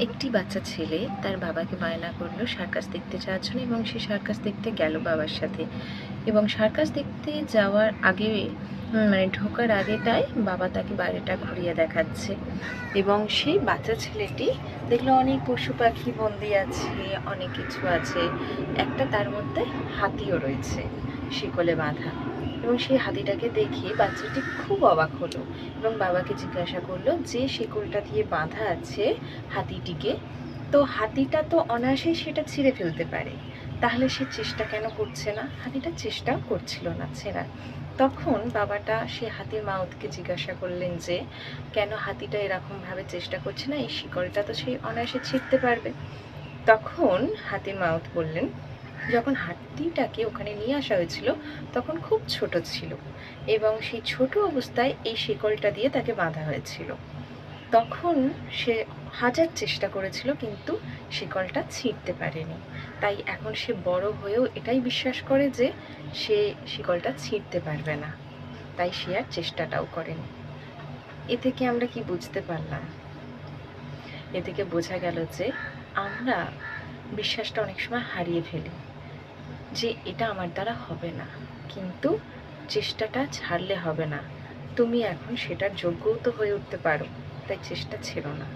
একটি বাচ্চা ছেলে তার বাবাকে বায়না করলো সার্কাস দেখতে যাওয়ার জন্য এবং সে সার্কাস দেখতে গেল বাবার সাথে। এবং সার্কাস দেখতে যাওয়ার আগে মানে ঢোকার আগেটায় বাবা তাকে বাইরেটা ঘুরিয়ে দেখাচ্ছে এবং সেই বাচ্চা ছেলেটি দেখলো অনেক পশু পাখি বন্দি আছে, অনেক কিছু আছে, একটা তার মধ্যে হাতিও রয়েছে শিকলে বাঁধা। এবং সেই হাতিটাকে দেখে বাচ্চাটি খুব অবাক হলো এবং বাবাকে জিজ্ঞাসা করলো যে শিকলটা দিয়ে বাঁধা আছে হাতিটিকে, তো হাতিটা তো অনায়াসেই সেটা ছিঁড়ে ফেলতে পারে, তাহলে সে চেষ্টা কেন করছে না? হাতিটা চেষ্টাও করছিল না ছেঁড়ার। তখন বাবাটা সে হাতির মাউথকে জিজ্ঞাসা করলেন যে কেন হাতিটা এরকমভাবে চেষ্টা করছে না, এই শিকলটা তো সে অনায়াসে ছিঁড়তে পারবে। তখন হাতির মাউথ বললেন, যখন হাতিটাকে ওখানে নিয়ে আসা হয়েছিল তখন খুব ছোট ছিল এবং সেই ছোট অবস্থায় এই শিকলটা দিয়ে তাকে বাঁধা হয়েছিল। তখন সে হাজার চেষ্টা করেছিল কিন্তু শিকলটা ছিঁড়তে পারেনি। তাই এখন সে বড় হয়েও এটাই বিশ্বাস করে যে সে শিকলটা ছিঁড়তে পারবে না, তাই সে আর চেষ্টাটাও করেনি। এ থেকে আমরা কি বুঝতে পারলাম? এ থেকে বোঝা গেল যে আমরা বিশ্বাসটা অনেক সময় হারিয়ে ফেলি, যে এটা আমার দ্বারা হবে না, কিন্তু চেষ্টাটা ছাড়লে হবে না। তুমি এখন সেটার যোগ্যও তো হয়ে উঠতে পারো, তাই চেষ্টা ছেড়ো না।